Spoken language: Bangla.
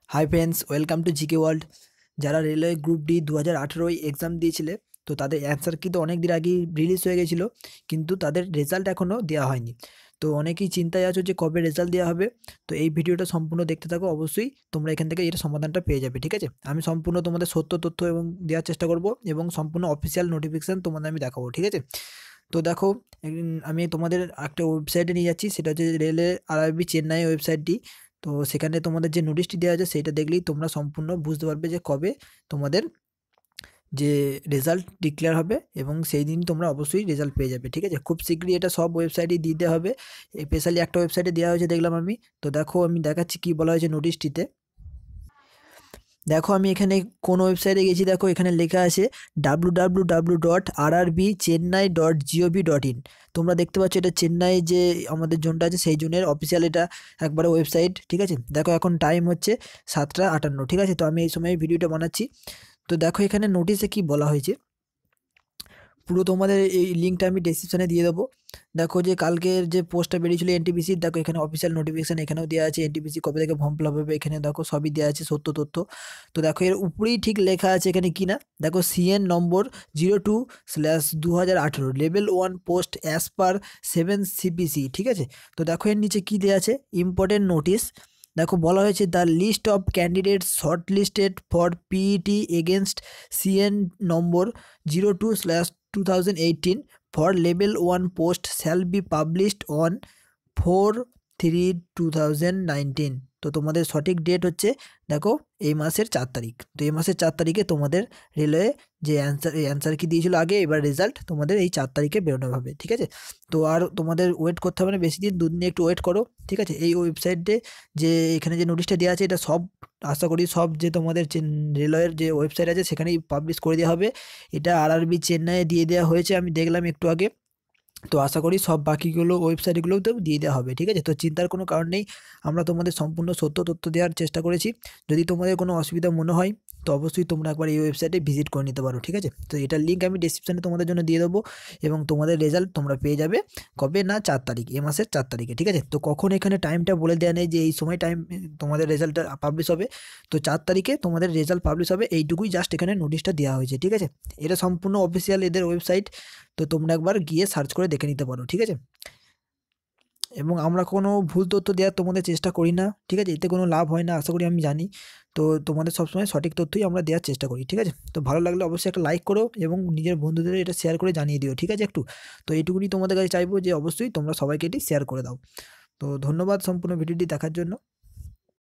Hi friends, welcome to GK world. যারা রেলওয়ে গ্রুপ ডি 2018 এক্সাম দিয়েছিলে, তো তাদের অ্যান্সার কিন্তু অনেক দিন আগেই রিলিজ হয়ে গেছিলো, কিন্তু তাদের রেজাল্ট এখনও দেওয়া হয়নি। তো অনেকেই চিন্তায় আছো যে কবে রেজাল্ট দেওয়া হবে। তো এই ভিডিওটা সম্পূর্ণ দেখতে থাকো, অবশ্যই তোমরা এখান থেকে এর সমাধানটা পেয়ে যাবে। ঠিক আছে, আমি সম্পূর্ণ তোমাদের সত্য তথ্য এবং দেওয়ার চেষ্টা করব, এবং সম্পূর্ণ অফিসিয়াল নোটিফিকেশান তোমাদের আমি দেখাবো। ঠিক আছে, তো দেখো, আমি তোমাদের একটা ওয়েবসাইটে নিয়ে যাচ্ছি, সেটা হচ্ছে রেলের আরআরবি চেন্নাই ওয়েবসাইটটি। তো সেখানে তোমাদের যে নোটিশটি দেওয়া আছে সেইটা দেখলেই তোমরা সম্পূর্ণ বুঝতে পারবে যে কবে তোমাদের যে রেজাল্ট ডিক্লেয়ার হবে, এবং সেই দিন তোমরা অবশ্যই রেজাল্ট পেয়ে যাবে। ঠিক আছে, খুব শীঘ্রই এটা সব ওয়েবসাইটেই দিতে হবে। স্পেশালি একটা ওয়েবসাইটে দেওয়া হয়েছে দেখলাম আমি। তো দেখো, আমি দেখাচ্ছি কি বলা হয়েছে নোটিশটিতে। দেখো, আমি এখানে কোন ওয়েবসাইটে গেছি, দেখো এখানে লেখা আছে www.rrbchennai.gov.in। তোমরা দেখতে পাচ্ছ এটা চেন্নাই যে আমাদের জোনটা আছে সেই জোনের অফিসিয়াল এটা একবারে ওয়েবসাইট। ঠিক আছে, দেখো এখন টাইম হচ্ছে 7টা 58। ঠিক আছে, তো আমি এই সময় ভিডিওটা বানাচ্ছি। তো দেখো এখানে নোটিশে কি বলা হয়েছে, পুরো তোমাদের এই লিঙ্কটা আমি ডেসক্রিপশানে দিয়ে দেবো। দেখো যে কালকের যে পোস্টটা বেরিয়েছিল এনটিপিসির, দেখো এখানে অফিসিয়াল নোটিফিকেশান এখানেও দেওয়া আছে, এনটিপিসি কবে থেকে ফর্ম ফিল আপ হবে এখানে দেখো সবই দেওয়া আছে সত্য তথ্য। তো দেখো এর উপরেই ঠিক লেখা আছে এখানে কি না, দেখো CN number 02/2018 level 1 post as per 7 CPC। ঠিক আছে, তো দেখো এর নিচে কি দেওয়া আছে, ইম্পর্টেন্ট নোটিস। দেখো বলা হয়েছে the list of candidates shortlisted for PET against CN number 02/2018 for level 1 post shall be published on 4/3/2019। তো তোমাদের সঠিক ডেট হচ্ছে দেখো এই মাসের 4 তারিখ। তো এই মাসের 4 তারিখে তোমাদের রেলওয়ে যে অ্যান্সার কি দিয়েছিল আগে, এবার রেজাল্ট তোমাদের এই 4 তারিখে বেরোনো হবে। ঠিক আছে, তো আর তোমাদের ওয়েট করতে হবে না বেশি দিন, 2 দিন একটু ওয়েট করো। ঠিক আছে, এই ওয়েবসাইটে যে এখানে যে নোটিশটা দেওয়া আছে এটা সব আশা করি সব যে তোমাদের যে রেলওয়ের যে ওয়েবসাইট আছে সেখানেই পাবলিশ করে দেওয়া হবে। এটা আরআরবি চেন্নাইয়ে দিয়ে দেওয়া হয়েছে, আমি দেখলাম একটু আগে। তো আশা করি সব বাকিগুলো ওয়েবসাইটগুলোতেও দিয়ে দেওয়া হবে। ঠিক আছে, তো চিন্তার কোনো কারণ নেই, আমরা তোমাদের সম্পূর্ণ সত্য তথ্য দেওয়ার চেষ্টা করেছি। যদি তোমাদের কোনো অসুবিধা মনে হয় তো অবশ্যই তোমরা একবার এই ওয়েবসাইটে ভিজিট করে নিতে পারো। ঠিক আছে, তো এটার লিঙ্ক আমি ডিসক্রিপশানে তোমাদের জন্য দিয়ে দেবো, এবং তোমাদের রেজাল্ট তোমরা পেয়ে যাবে কবে না 4 তারিখ, এ মাসের 4 তারিখে। ঠিক আছে, তো কখন এখানে টাইমটা বলে দেওয়া নেই যে এই সময় টাইম তোমাদের রেজাল্টটা পাবলিশ হবে। তো 4 তারিখে তোমাদের রেজাল্ট পাবলিশ হবে, এইটুকুই জাস্ট এখানে নোটিশটা দেওয়া হয়েছে। ঠিক আছে, এটা সম্পূর্ণ অফিসিয়াল এদের ওয়েবসাইট, তো তোমরা একবার গিয়ে সার্চ করে দেখে নিতে পারো। ঠিক আছে, এবং আমরা কোনো ভুল তথ্য দেওয়ার তোমাদের চেষ্টা করি না। ঠিক আছে, এতে কোনো লাভ হয় না আশা করি, আমি জানি। তো তোমাদের সবসময় সঠিক তথ্যই আমরা দেওয়ার চেষ্টা করি। ঠিক আছে, তো ভালো লাগলে অবশ্যই একটা লাইক করো এবং নিজের বন্ধুদের এটা শেয়ার করে জানিয়ে দিও। ঠিক আছে, একটু তো এইটুকুনি তোমাদের কাছে চাইবো যে অবশ্যই তোমরা সবাইকে এটি শেয়ার করে দাও। তো ধন্যবাদ সম্পূর্ণ ভিডিওটি দেখার জন্য।